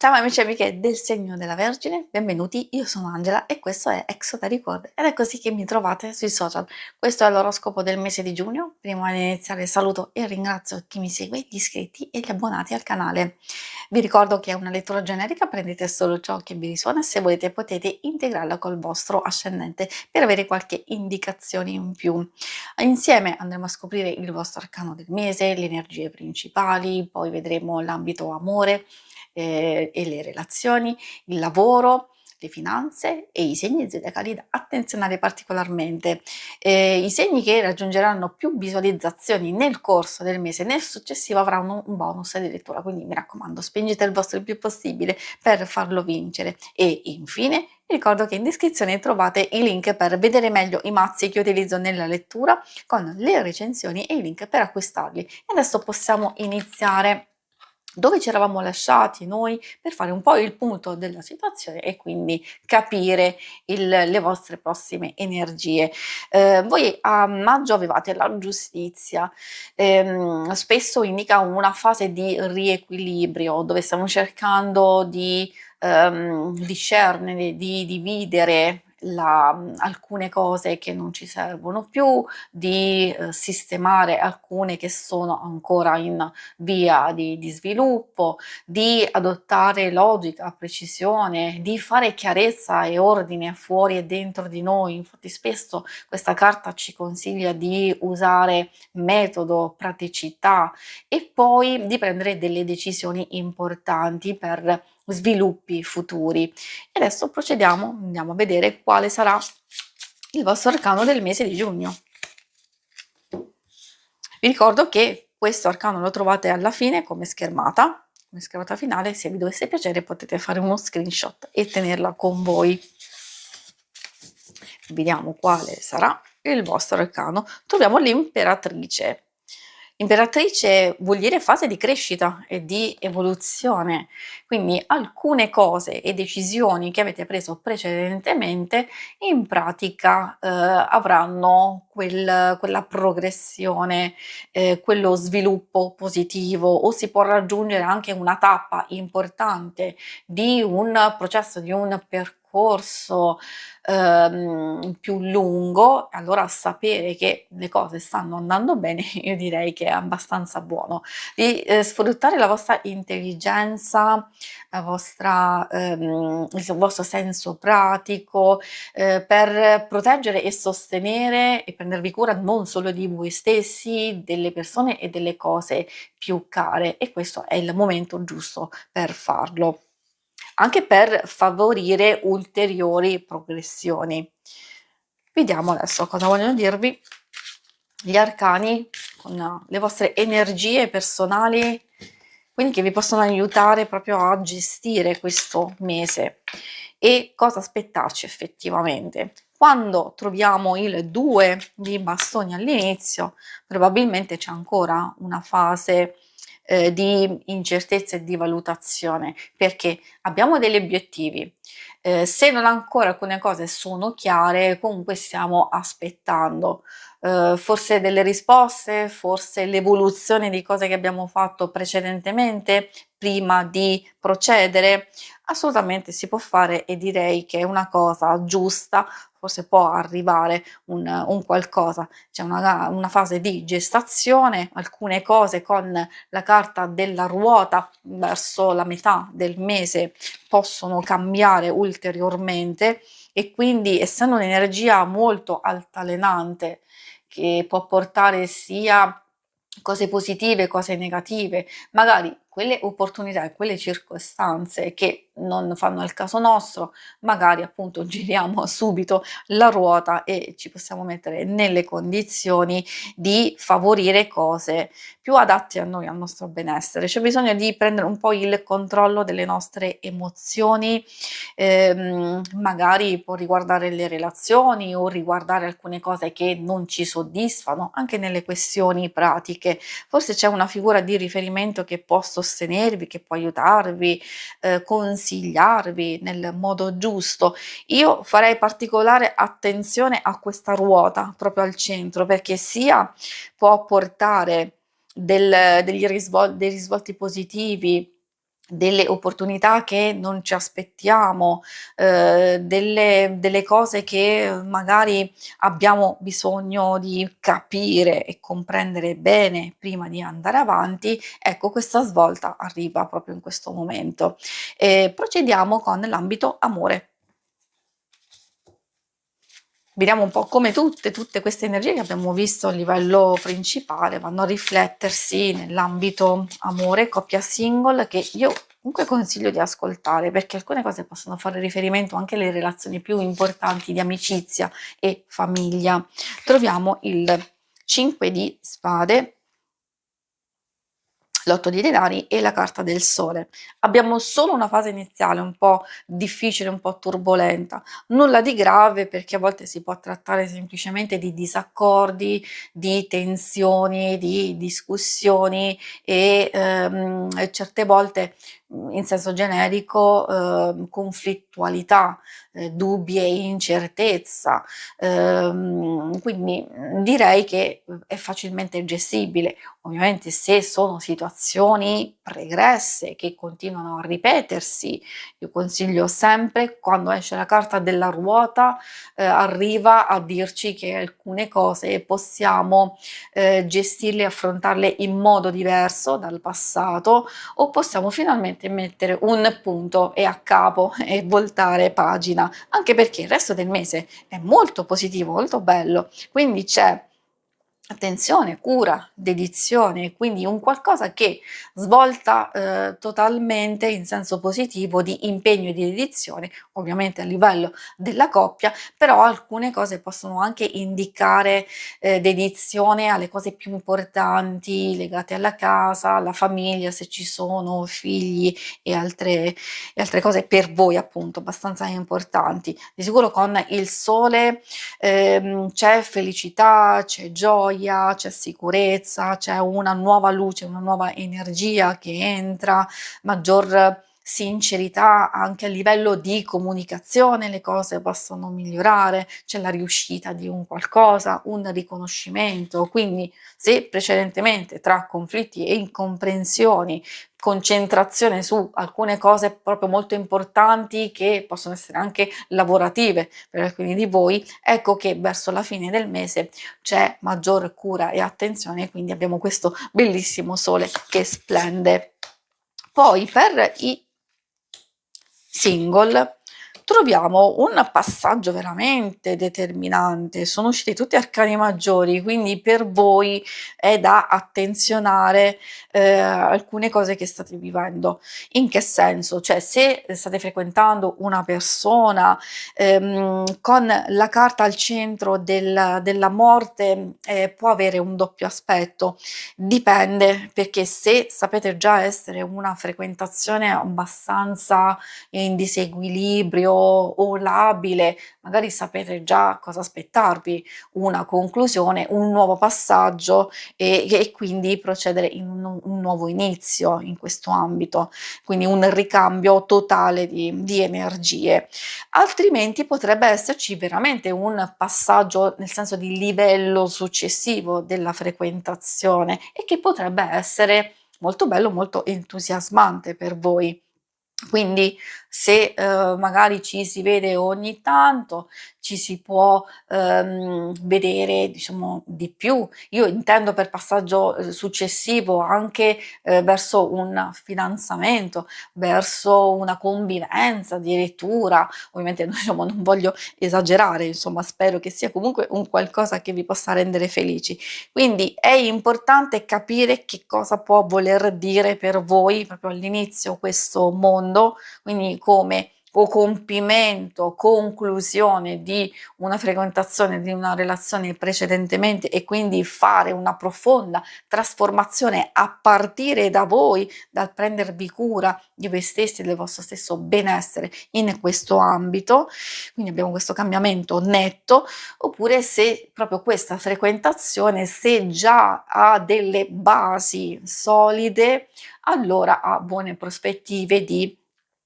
Ciao amici e amiche del segno della Vergine, benvenuti, io sono Angela e questo è Exotericord ed è così che mi trovate sui social. Questo è l'oroscopo del mese di giugno. Prima di iniziare saluto e ringrazio chi mi segue, gli iscritti e gli abbonati al canale. Vi ricordo che è una lettura generica, prendete solo ciò che vi risuona e se volete potete integrarla col vostro ascendente per avere qualche indicazione in più. Insieme andremo a scoprire il vostro arcano del mese, le energie principali, poi vedremo l'ambito amore e le relazioni, il lavoro, le finanze e i segni zodiacali da attenzionare particolarmente. I segni che raggiungeranno più visualizzazioni nel corso del mese, nel successivo avranno un bonus di lettura, quindi mi raccomando, spingete il vostro il più possibile per farlo vincere. E infine vi ricordo che in descrizione trovate i link per vedere meglio i mazzi che utilizzo nella lettura con le recensioni e i link per acquistarli. E adesso possiamo iniziare dove ci eravamo lasciati noi per fare un po' il punto della situazione e quindi capire le vostre prossime energie. Voi a maggio avevate la giustizia, spesso indica una fase di riequilibrio dove stiamo cercando di discernere, di dividere alcune cose che non ci servono più, di sistemare alcune che sono ancora in via di sviluppo, di adottare logica, precisione, di fare chiarezza e ordine fuori e dentro di noi. Infatti spesso questa carta ci consiglia di usare metodo, praticità e poi di prendere delle decisioni importanti per sviluppi futuri. E adesso procediamo, andiamo a vedere quale sarà il vostro arcano del mese di giugno. Vi ricordo che questo arcano lo trovate alla fine come schermata finale. Se vi dovesse piacere potete fare uno screenshot e tenerla con voi. Vediamo quale sarà il vostro arcano. Troviamo l'imperatrice. Imperatrice vuol dire fase di crescita e di evoluzione, quindi alcune cose e decisioni che avete preso precedentemente in pratica avranno quella progressione, quello sviluppo positivo o si può raggiungere anche una tappa importante di un processo, di un percorso più lungo. Allora sapere che le cose stanno andando bene io direi che è abbastanza buono. Di sfruttare la vostra intelligenza, la vostra, il vostro senso pratico per proteggere e sostenere e prendervi cura non solo di voi stessi, delle persone e delle cose più care, e questo è il momento giusto per farlo, anche per favorire ulteriori progressioni. Vediamo adesso cosa vogliono dirvi gli arcani con le vostre energie personali, quindi che vi possono aiutare proprio a gestire questo mese e cosa aspettarci effettivamente. Quando troviamo il 2 di bastoni all'inizio, probabilmente c'è ancora una fase di incertezza e di valutazione, perché abbiamo degli obiettivi. Se non ancora alcune cose sono chiare, comunque stiamo aspettando forse delle risposte, forse l'evoluzione di cose che abbiamo fatto precedentemente prima di procedere. Assolutamente si può fare e direi che è una cosa giusta, forse può arrivare un qualcosa, c'è una fase di gestazione, alcune cose con la carta della ruota verso la metà del mese possono cambiare ulteriormente e quindi essendo un'energia molto altalenante che può portare sia cose positive, cose negative, magari quelle opportunità e quelle circostanze che non fanno al caso nostro, magari appunto giriamo subito la ruota e ci possiamo mettere nelle condizioni di favorire cose più adatte a noi, al nostro benessere. C'è bisogno di prendere un po' il controllo delle nostre emozioni, magari può riguardare le relazioni o riguardare alcune cose che non ci soddisfano, anche nelle questioni pratiche. Forse c'è una figura di riferimento che può sostenervi, che può aiutarvi, consigliarvi nel modo giusto. Io farei particolare attenzione a questa ruota proprio al centro, perché sia può portare dei risvolti positivi delle opportunità che non ci aspettiamo, delle cose che magari abbiamo bisogno di capire e comprendere bene prima di andare avanti, ecco questa svolta arriva proprio in questo momento. Procediamo con l'ambito amore. Vediamo un po' come tutte queste energie che abbiamo visto a livello principale vanno a riflettersi nell'ambito amore, coppia single, che io comunque consiglio di ascoltare, perché alcune cose possono fare riferimento anche alle relazioni più importanti di amicizia e famiglia. Troviamo il 5 di spade, l'8 di denari e la carta del sole. Abbiamo solo una fase iniziale un po' difficile, un po' turbolenta, nulla di grave perché a volte si può trattare semplicemente di disaccordi, di tensioni, di discussioni e certe volte, in senso generico, conflittualità, dubbi e incertezza. Quindi, direi che, è facilmente gestibile. Ovviamente se sono situazioni pregresse che continuano a ripetersi, io consiglio sempre quando esce la carta della ruota, arriva a dirci che alcune cose possiamo, gestirle e affrontarle in modo diverso dal passato o possiamo finalmente mettere un punto e a capo e voltare pagina, anche perché il resto del mese è molto positivo, molto bello, quindi c'è attenzione, cura, dedizione, quindi un qualcosa che svolta, totalmente in senso positivo di impegno e di dedizione, ovviamente a livello della coppia, però alcune cose possono anche indicare, dedizione alle cose più importanti legate alla casa, alla famiglia, se ci sono figli e altre cose per voi appunto abbastanza importanti. Di sicuro con il sole c'è felicità, c'è gioia, c'è sicurezza, c'è una nuova luce, una nuova energia che entra, maggior sincerità anche a livello di comunicazione, le cose possono migliorare, c'è la riuscita di un qualcosa, un riconoscimento. Quindi se precedentemente tra conflitti e incomprensioni, concentrazione su alcune cose proprio molto importanti che possono essere anche lavorative per alcuni di voi, ecco che verso la fine del mese c'è maggior cura e attenzione, quindi abbiamo questo bellissimo sole che splende. Poi per i single troviamo un passaggio veramente determinante. Sono usciti tutti arcani maggiori, quindi per voi è da attenzionare, alcune cose che state vivendo. In che senso? Cioè se state frequentando una persona, con la carta al centro della morte, può avere un doppio aspetto. Dipende, perché se sapete già essere una frequentazione abbastanza in disequilibrio o labile, magari sapete già cosa aspettarvi, una conclusione, un nuovo passaggio e quindi procedere in un nuovo inizio in questo ambito, quindi un ricambio totale di energie. Altrimenti potrebbe esserci veramente un passaggio, nel senso di livello successivo della frequentazione e che potrebbe essere molto bello, molto entusiasmante per voi. Quindi se, magari ci si vede ogni tanto, ci si può, vedere diciamo di più. Io intendo per passaggio, successivo anche, verso un fidanzamento, verso una convivenza addirittura. Ovviamente diciamo non voglio esagerare, insomma spero che sia comunque un qualcosa che vi possa rendere felici. Quindi è importante capire che cosa può voler dire per voi proprio all'inizio questo mondo, quindi come o compimento, conclusione di una frequentazione, di una relazione precedentemente e quindi fare una profonda trasformazione a partire da voi, dal prendervi cura di voi stessi e del vostro stesso benessere in questo ambito. Quindi abbiamo questo cambiamento netto, oppure se proprio questa frequentazione, se già ha delle basi solide, allora ha buone prospettive di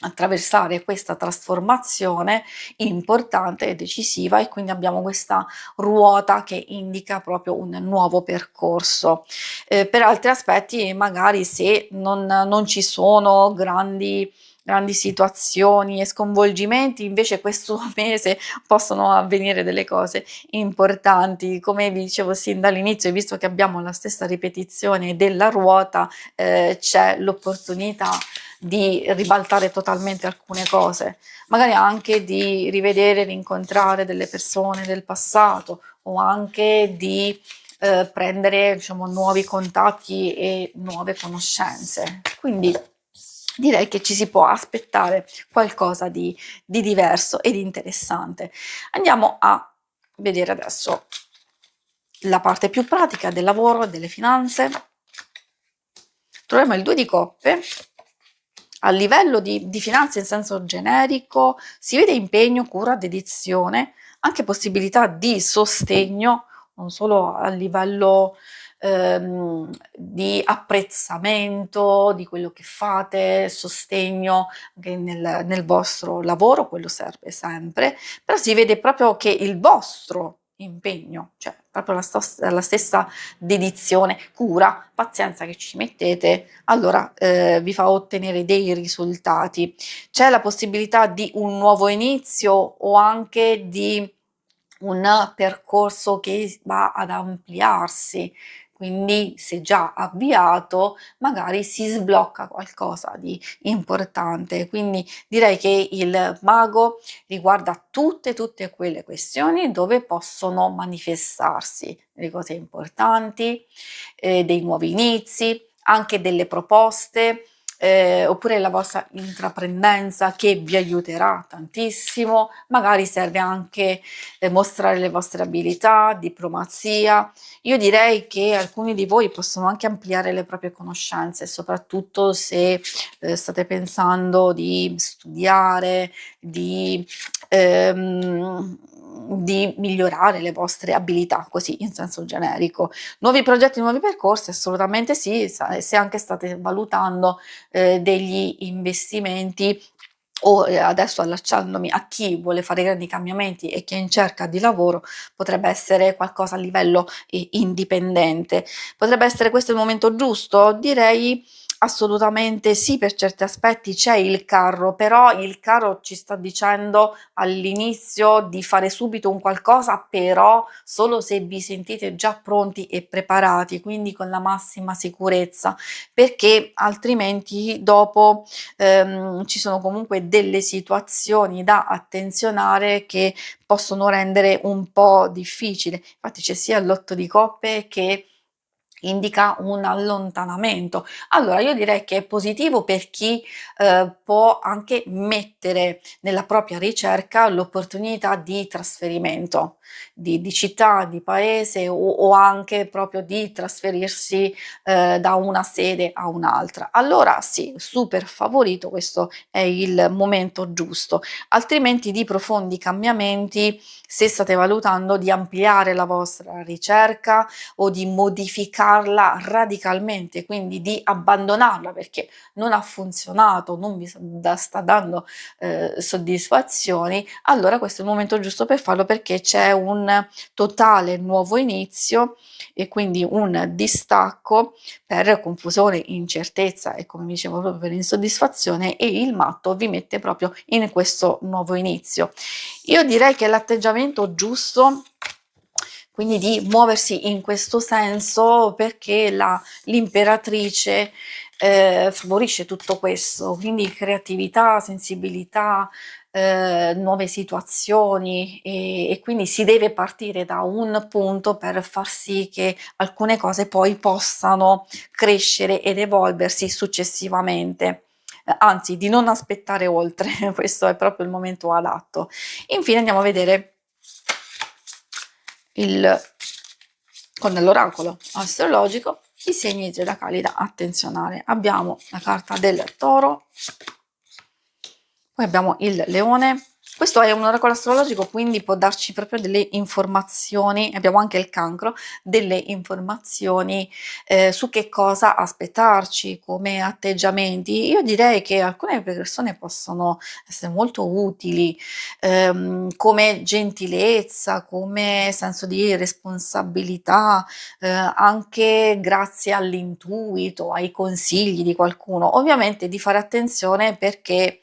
attraversare questa trasformazione importante e decisiva, e quindi abbiamo questa ruota che indica proprio un nuovo percorso. Per altri aspetti, magari se non ci sono grandi situazioni e sconvolgimenti, invece questo mese possono avvenire delle cose importanti. Come vi dicevo sin dall'inizio, visto che abbiamo la stessa ripetizione della ruota, c'è l'opportunità di ribaltare totalmente alcune cose, magari anche di rivedere, rincontrare delle persone del passato, o anche di prendere, diciamo, nuovi contatti e nuove conoscenze. Quindi direi che ci si può aspettare qualcosa di diverso e di interessante. Andiamo a vedere adesso la parte più pratica del lavoro, delle finanze. Troviamo il 2 di coppe. A livello di finanze in senso generico si vede impegno, cura, dedizione, anche possibilità di sostegno, non solo a livello di apprezzamento di quello che fate, sostegno anche nel vostro lavoro, quello serve sempre, però si vede proprio che il vostro impegno, cioè proprio la stessa dedizione, cura, pazienza che ci mettete, allora vi fa ottenere dei risultati. C'è la possibilità di un nuovo inizio, o anche di un percorso che va ad ampliarsi, quindi se già avviato magari si sblocca qualcosa di importante. Quindi direi che il mago riguarda tutte quelle questioni dove possono manifestarsi le cose importanti, dei nuovi inizi, anche delle proposte, oppure la vostra intraprendenza che vi aiuterà tantissimo. Magari serve anche mostrare le vostre abilità, diplomazia. Io direi che alcuni di voi possono anche ampliare le proprie conoscenze, soprattutto se state pensando di studiare, ehm, di migliorare le vostre abilità, così in senso generico. Nuovi progetti, nuovi percorsi, assolutamente sì, se anche state valutando degli investimenti, o adesso allacciandomi a chi vuole fare grandi cambiamenti e chi è in cerca di lavoro, potrebbe essere qualcosa a livello indipendente. Potrebbe essere questo il momento giusto? Direi assolutamente sì, per certi aspetti c'è il carro, però il carro ci sta dicendo all'inizio di fare subito un qualcosa, però solo se vi sentite già pronti e preparati, quindi con la massima sicurezza, perché altrimenti dopo ci sono comunque delle situazioni da attenzionare che possono rendere un po' difficile. Infatti c'è sia l'8 di coppe che indica un allontanamento. Allora io direi che è positivo per chi può anche mettere nella propria ricerca l'opportunità di trasferimento di città, di paese, o anche proprio di trasferirsi da una sede a un'altra. Allora sì, super favorito, questo è il momento giusto. Altrimenti di profondi cambiamenti, se state valutando di ampliare la vostra ricerca o di modificarla radicalmente, quindi di abbandonarla perché non ha funzionato, non vi sta dando soddisfazioni, allora questo è il momento giusto per farlo, perché c'è un totale nuovo inizio e quindi un distacco per confusione, incertezza e, come dicevo, proprio per insoddisfazione, e il matto vi mette proprio in questo nuovo inizio. Io direi che l'atteggiamento giusto, quindi di muoversi in questo senso, perché l'imperatrice favorisce tutto questo, quindi creatività, sensibilità, nuove situazioni, e quindi si deve partire da un punto per far sì che alcune cose poi possano crescere ed evolversi successivamente. Anzi, di non aspettare oltre, questo è proprio il momento adatto. Infine andiamo a vedere con l'oracolo astrologico i segni zodiacali da attenzionare. Abbiamo la carta del toro, poi abbiamo il leone, Questo è un oracolo astrologico, quindi può darci proprio delle informazioni, abbiamo anche il cancro, delle informazioni su che cosa aspettarci come atteggiamenti. Io direi che alcune persone possono essere molto utili, come gentilezza, come senso di responsabilità, anche grazie all'intuito, ai consigli di qualcuno. Ovviamente di fare attenzione perché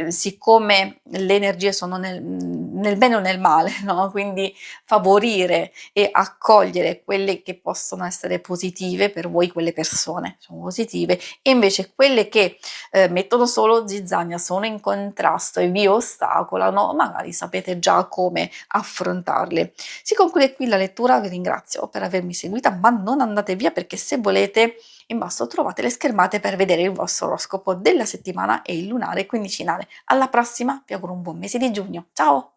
siccome le energie sono nel bene o nel male, no, quindi favorire e accogliere quelle che possono essere positive per voi, quelle persone sono positive, e invece quelle che, mettono solo zizzania, sono in contrasto e vi ostacolano, magari sapete già come affrontarle. Si conclude qui la lettura, vi ringrazio per avermi seguita, ma non andate via perché se volete in basso trovate le schermate per vedere il vostro oroscopo della settimana e il lunare quindicinale. Alla prossima, vi auguro un buon mese di giugno. Ciao!